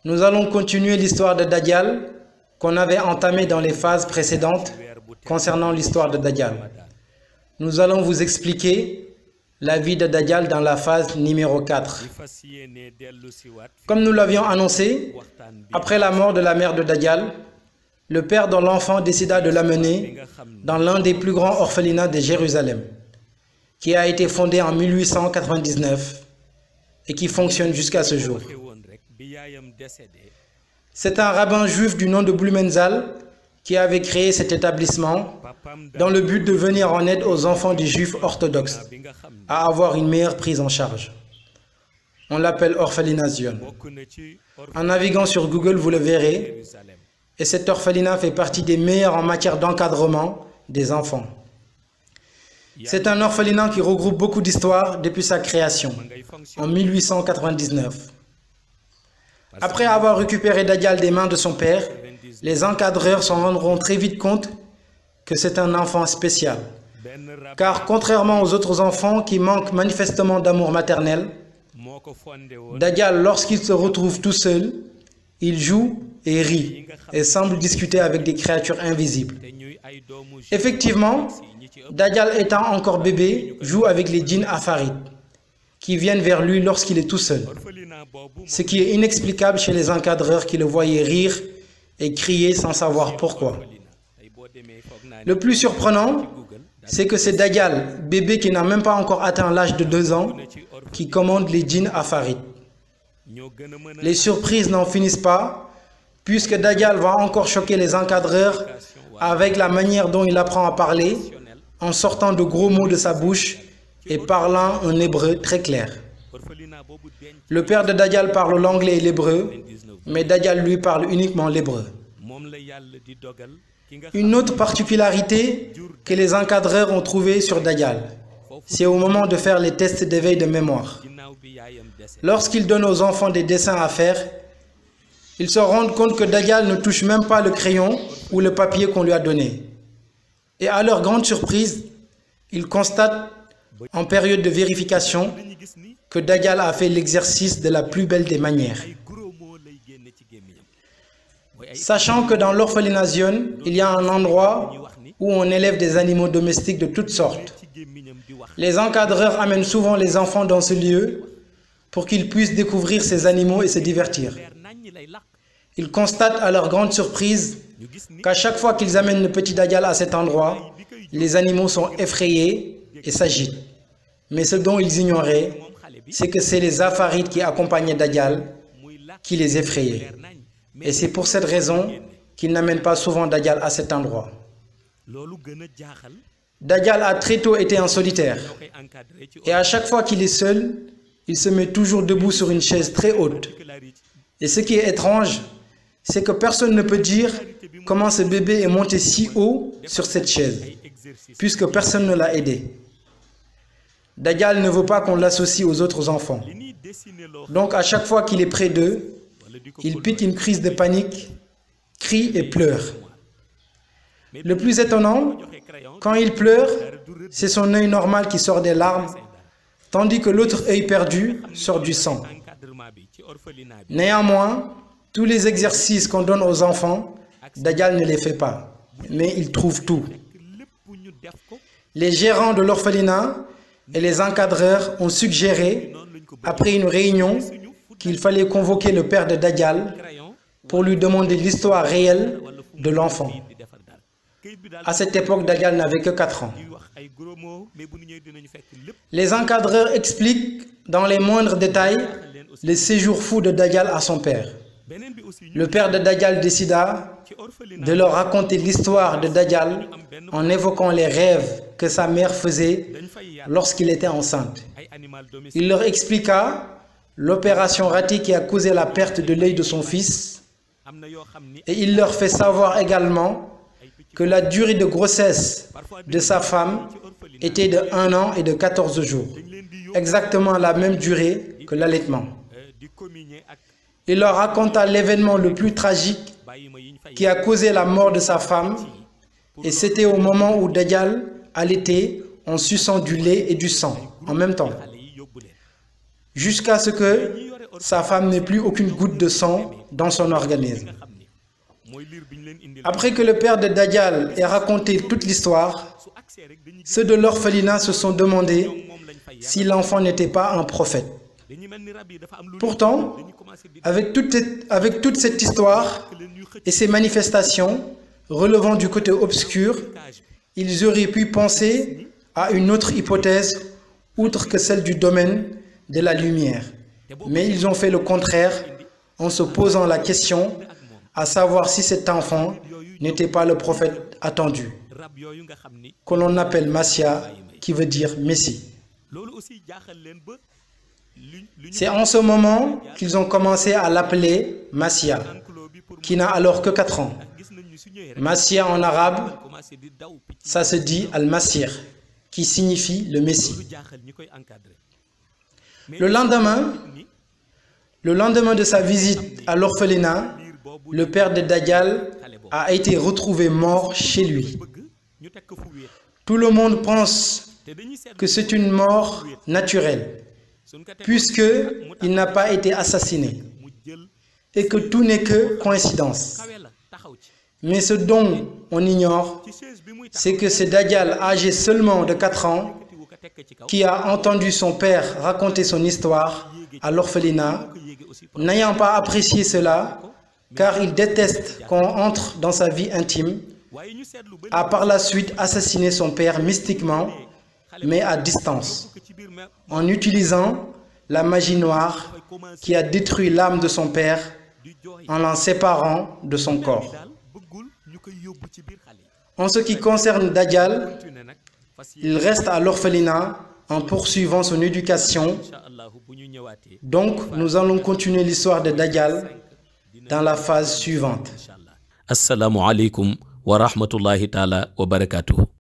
Nous allons continuer l'histoire de Dajjal qu'on avait entamée dans les phases précédentes concernant l'histoire de Dajjal. Nous allons vous expliquer la vie de Dajjal dans la phase numéro 4. Comme nous l'avions annoncé, après la mort de la mère de Dajjal, le père de l'enfant décida de l'amener dans l'un des plus grands orphelinats de Jérusalem, qui a été fondé en 1899 et qui fonctionne jusqu'à ce jour. C'est un rabbin juif du nom de Blumenthal qui avait créé cet établissement dans le but de venir en aide aux enfants des juifs orthodoxes à avoir une meilleure prise en charge. On l'appelle orphelinat Zion. En naviguant sur Google, vous le verrez, et cet orphelinat fait partie des meilleurs en matière d'encadrement des enfants. C'est un orphelinat qui regroupe beaucoup d'histoires depuis sa création, en 1899. Après avoir récupéré Dajjal des mains de son père, les encadreurs s'en rendront très vite compte que c'est un enfant spécial. Car contrairement aux autres enfants qui manquent manifestement d'amour maternel, Dajjal, lorsqu'il se retrouve tout seul, il joue et rit et semble discuter avec des créatures invisibles. Effectivement, Dajjal étant encore bébé, joue avec les djinns afarites qui viennent vers lui lorsqu'il est tout seul. Ce qui est inexplicable chez les encadreurs qui le voyaient rire et crier sans savoir pourquoi. Le plus surprenant, c'est que c'est Dajjal, bébé qui n'a même pas encore atteint l'âge de 2 ans, qui commande les djinns afarites. Les surprises n'en finissent pas, puisque Dajjal va encore choquer les encadreurs avec la manière dont il apprend à parler, en sortant de gros mots de sa bouche et parlant un hébreu très clair. Le père de Dajjal parle l'anglais et l'hébreu, mais Dajjal lui parle uniquement l'hébreu. Une autre particularité que les encadreurs ont trouvée sur Dajjal, c'est au moment de faire les tests d'éveil de mémoire. Lorsqu'ils donnent aux enfants des dessins à faire, ils se rendent compte que Dajjal ne touche même pas le crayon ou le papier qu'on lui a donné. Et à leur grande surprise, ils constatent en période de vérification que Dajjal a fait l'exercice de la plus belle des manières. Sachant que dans l'orphelinat Zion, il y a un endroit où on élève des animaux domestiques de toutes sortes. Les encadreurs amènent souvent les enfants dans ce lieu pour qu'ils puissent découvrir ces animaux et se divertir. Ils constatent à leur grande surprise qu'à chaque fois qu'ils amènent le petit Dajjal à cet endroit, les animaux sont effrayés et s'agitent. Mais ce dont ils ignoraient, c'est que c'est les afarites qui accompagnaient Dajjal qui les effrayaient. Et c'est pour cette raison qu'ils n'amènent pas souvent Dajjal à cet endroit. Dajjal a très tôt été en solitaire. Et à chaque fois qu'il est seul, il se met toujours debout sur une chaise très haute. Et ce qui est étrange, c'est que personne ne peut dire comment ce bébé est monté si haut sur cette chaise, puisque personne ne l'a aidé. Dajjal ne veut pas qu'on l'associe aux autres enfants. Donc à chaque fois qu'il est près d'eux, il pique une crise de panique, crie et pleure. Le plus étonnant, quand il pleure, c'est son œil normal qui sort des larmes, tandis que l'autre œil perdu sort du sang. Néanmoins, tous les exercices qu'on donne aux enfants, Dajjal ne les fait pas, mais il trouve tout. Les gérants de l'orphelinat et les encadreurs ont suggéré, après une réunion, qu'il fallait convoquer le père de Dajjal pour lui demander l'histoire réelle de l'enfant. À cette époque, Dajjal n'avait que 4 ans. Les encadreurs expliquent dans les moindres détails le séjour fou de Dajjal à son père. Le père de Dajjal décida de leur raconter l'histoire de Dajjal en évoquant les rêves que sa mère faisait lorsqu'il était enceinte. Il leur expliqua l'opération ratée qui a causé la perte de l'œil de son fils, et il leur fait savoir également que la durée de grossesse de sa femme était de 1 an et de 14 jours, exactement la même durée que l'allaitement. Il leur raconta l'événement le plus tragique qui a causé la mort de sa femme, et c'était au moment où Dajjal allaitait en suçant du lait et du sang en même temps, jusqu'à ce que sa femme n'ait plus aucune goutte de sang dans son organisme. Après que le père de Dajjal ait raconté toute l'histoire, ceux de l'orphelinat se sont demandé si l'enfant n'était pas un prophète. Pourtant, avec toute cette histoire et ces manifestations relevant du côté obscur, ils auraient pu penser à une autre hypothèse outre que celle du domaine de la lumière. Mais ils ont fait le contraire en se posant la question à savoir si cet enfant n'était pas le prophète attendu, que l'on appelle Massia, qui veut dire Messie. C'est en ce moment qu'ils ont commencé à l'appeler Massia, qui n'a alors que 4 ans. Massia en arabe, ça se dit Al-Masir, qui signifie le Messie. Le lendemain de sa visite à l'orphelinat, le père de Dajjal a été retrouvé mort chez lui. Tout le monde pense que c'est une mort naturelle, puisqu'il n'a pas été assassiné, et que tout n'est que coïncidence. Mais ce dont on ignore, c'est que c'est Dajjal, âgé seulement de 4 ans, qui a entendu son père raconter son histoire à l'orphelinat, n'ayant pas apprécié cela, car il déteste qu'on entre dans sa vie intime, a par la suite assassiné son père mystiquement, mais à distance, en utilisant la magie noire qui a détruit l'âme de son père en l'en séparant de son corps. En ce qui concerne Dajjal, il reste à l'orphelinat en poursuivant son éducation. Donc, nous allons continuer l'histoire de Dajjal dans la phase suivante. Assalamu alaikum wa rahmatullahi ta'ala wa barakatuh.